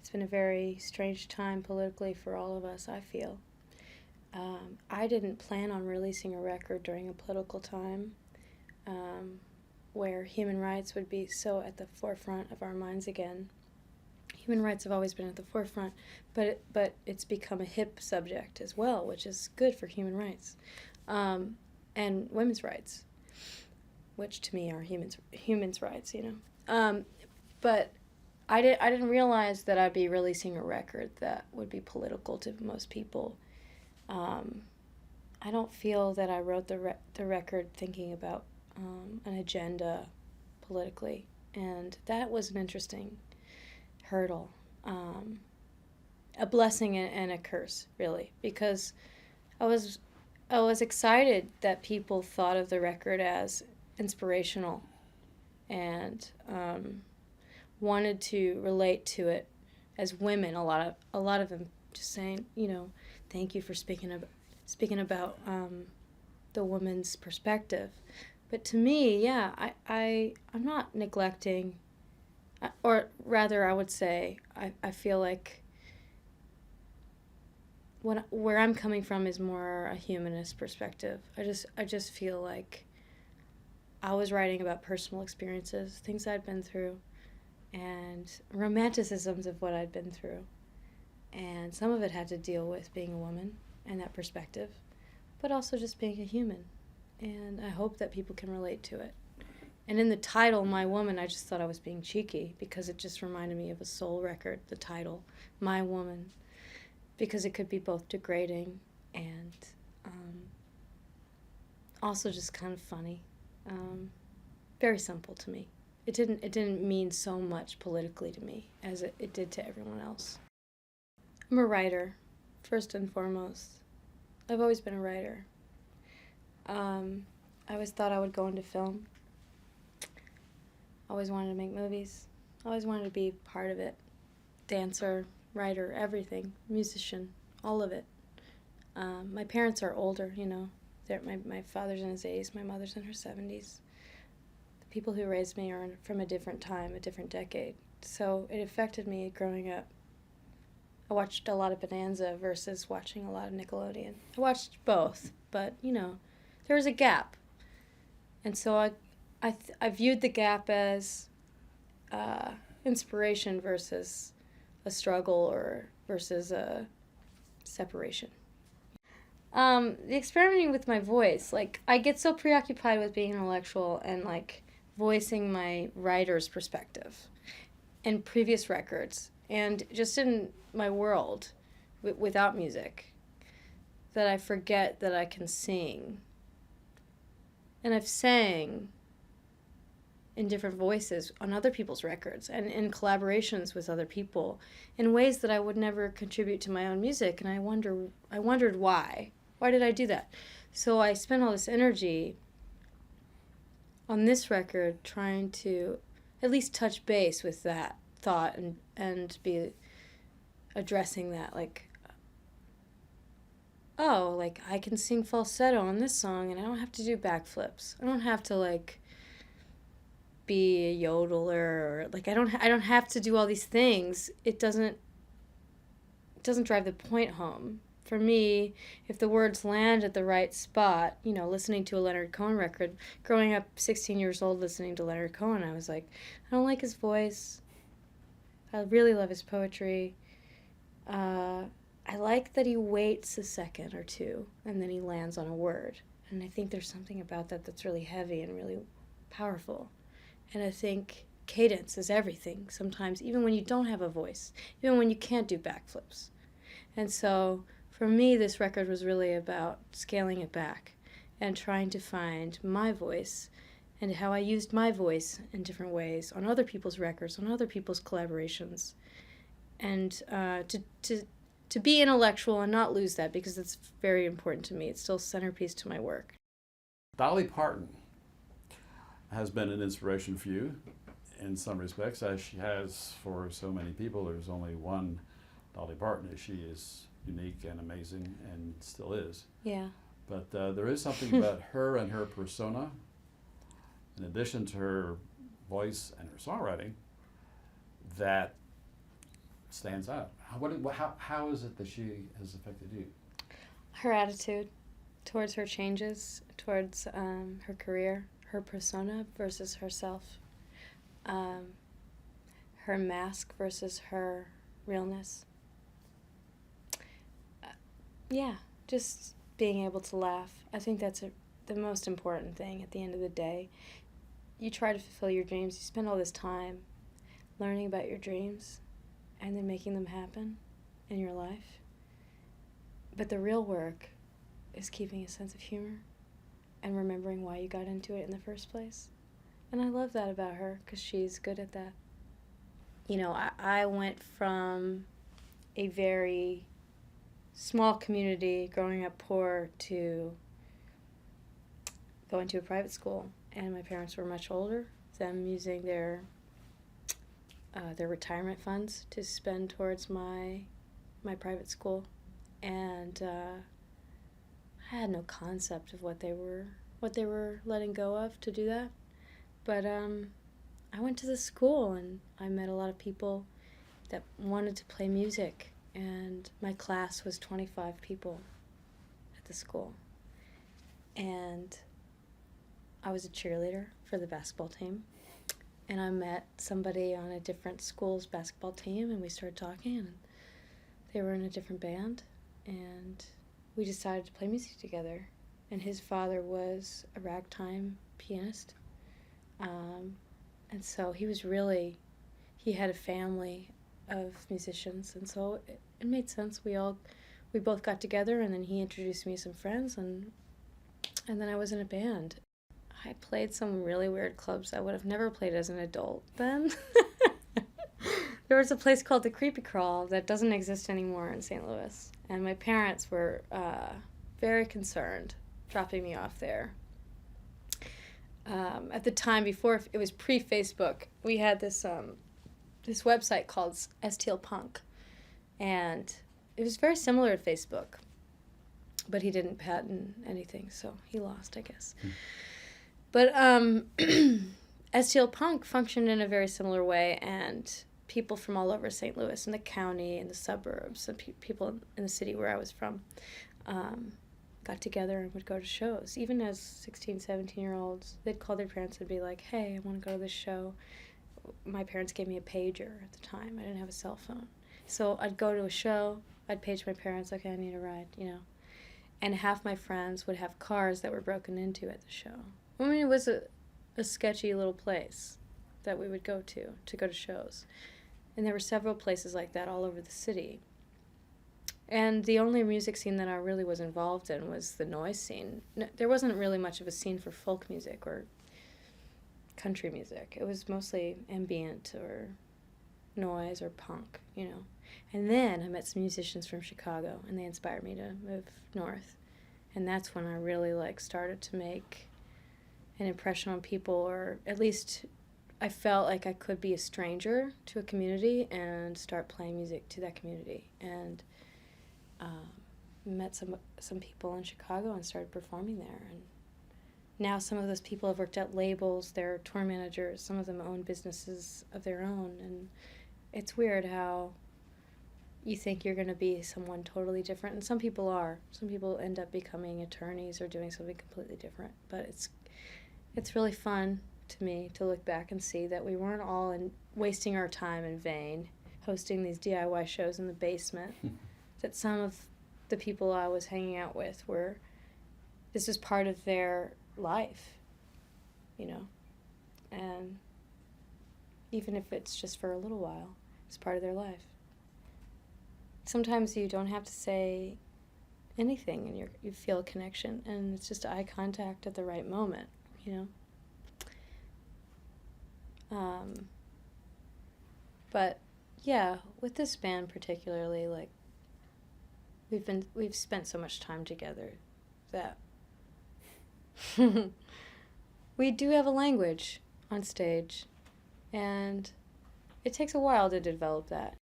It's been a very strange time politically for all of us, I feel. I didn't plan on releasing a record during a political time where human rights would be so at the forefront of our minds again. Human rights have always been at the forefront, but it's become a hip subject as well, which is good for human rights, and women's rights, which to me are humans' rights, you know. But I didn't realize that I'd be releasing a record that would be political to most people. I don't feel that I wrote the record thinking about an agenda politically, and that was an interesting hurdle, a blessing and a curse, really, because I was excited that people thought of the record as inspirational and wanted to relate to it as women. A lot of them just saying, you know, thank you for speaking about the woman's perspective. But to me, yeah, I'm not neglecting, or rather, I would say, I feel like where I'm coming from is more a humanist perspective. I just feel like I was writing about personal experiences, things I'd been through, and romanticisms of what I'd been through. And some of it had to deal with being a woman and that perspective, but also just being a human. And I hope that people can relate to it. And in the title, My Woman, I just thought I was being cheeky because it just reminded me of a soul record, the title, My Woman, because it could be both degrading and also just kind of funny. Very simple to me. It didn't mean so much politically to me as it did to everyone else. I'm a writer, first and foremost. I've always been a writer. I always thought I would go into film. Always wanted to make movies. Always wanted to be part of it. Dancer, writer, everything. Musician, all of it. My parents are older, you know. My father's in his 80s, my mother's in her 70s. The people who raised me are from a different time, a different decade. So it affected me growing up. I watched a lot of Bonanza versus watching a lot of Nickelodeon. I watched both, but, you know, there was a gap. And so I viewed the gap as inspiration versus a struggle or versus a separation. The experimenting with my voice, like, I get so preoccupied with being intellectual and, like, voicing my writer's perspective in previous records and just in my world without music that I forget that I can sing. And I've sang in different voices on other people's records and in collaborations with other people in ways that I would never contribute to my own music. And I wondered why. Why did I do that? So I spent all this energy on this record trying to at least touch base with that thought and be addressing that, like, oh, like, I can sing falsetto on this song and I don't have to do backflips. I don't have to, like, be a yodeler, or, like, I don't have to do all these things. It doesn't drive the point home. For me, if the words land at the right spot, you know, listening to a Leonard Cohen record, growing up 16 years old listening to Leonard Cohen, I was like, I don't like his voice. I really love his poetry. I like that he waits a second or two and then he lands on a word. And I think there's something about that that's really heavy and really powerful. And I think cadence is everything sometimes, even when you don't have a voice, even when you can't do backflips. And so for me, this record was really about scaling it back and trying to find my voice and how I used my voice in different ways on other people's records, on other people's collaborations. And to be intellectual and not lose that, because it's very important to me. It's still centerpiece to my work. Dolly Parton has been an inspiration for you in some respects, as she has for so many people. There's only one Dolly Parton. She is unique and amazing and still is. Yeah. But there is something about her and her persona, in addition to her voice and her songwriting, that stands out? How is it that she has affected you? Her attitude towards her changes, towards her career, her persona versus herself, her mask versus her realness. Yeah, just being able to laugh. I think that's the most important thing at the end of the day. You try to fulfill your dreams. You spend all this time learning about your dreams and then making them happen in your life. But the real work is keeping a sense of humor and remembering why you got into it in the first place. And I love that about her because she's good at that. You know, I went from a very small community, growing up poor, to going to a private school. And my parents were much older, them using their retirement funds to spend towards my private school. And I had no concept of what they were letting go of to do that. But I went to the school and I met a lot of people that wanted to play music, and my class was 25 people at the school. And I was a cheerleader for the basketball team, and I met somebody on a different school's basketball team, and we started talking, and they were in a different band, and we decided to play music together. And his father was a ragtime pianist, and so he had a family of musicians, and so it made sense. We both got together, and then he introduced me to some friends, and then I was in a band. I played some really weird clubs I would have never played as an adult then. There was a place called the Creepy Crawl that doesn't exist anymore in St. Louis, and my parents were very concerned dropping me off there. At the time, before it was pre-Facebook, we had this website called STL Punk, and it was very similar to Facebook, but he didn't patent anything, so he lost, I guess. But STL Punk functioned in a very similar way, and people from all over St. Louis and the county and the suburbs and people in the city where I was from got together and would go to shows. Even as 16, 17-year-olds, they'd call their parents and be like, hey, I want to go to this show. My parents gave me a pager at the time. I didn't have a cell phone. So I'd go to a show, I'd page my parents, okay, I need a ride, you know. And half my friends would have cars that were broken into at the show. I mean, it was a sketchy little place that we would go to shows. And there were several places like that all over the city. And the only music scene that I really was involved in was the noise scene. There wasn't really much of a scene for folk music or country music. It was mostly ambient or noise or punk, you know. And then I met some musicians from Chicago, and they inspired me to move north. And that's when I really started to make an impression on people, or at least I felt like I could be a stranger to a community and start playing music to that community. And met some people in Chicago and started performing there. And now some of those people have worked at labels, they're tour managers, some of them own businesses of their own. And it's weird how you think you're going to be someone totally different, and some people are. Some people end up becoming attorneys or doing something completely different. But it's really fun to me to look back and see that we weren't all wasting our time in vain hosting these DIY shows in the basement. That some of the people I was hanging out with this was part of their life, you know. And even if it's just for a little while, it's part of their life. Sometimes you don't have to say anything, and you feel a connection, and it's just eye contact at the right moment, you know. But yeah, with this band particularly, we've spent so much time together that we do have a language on stage, and it takes a while to develop that.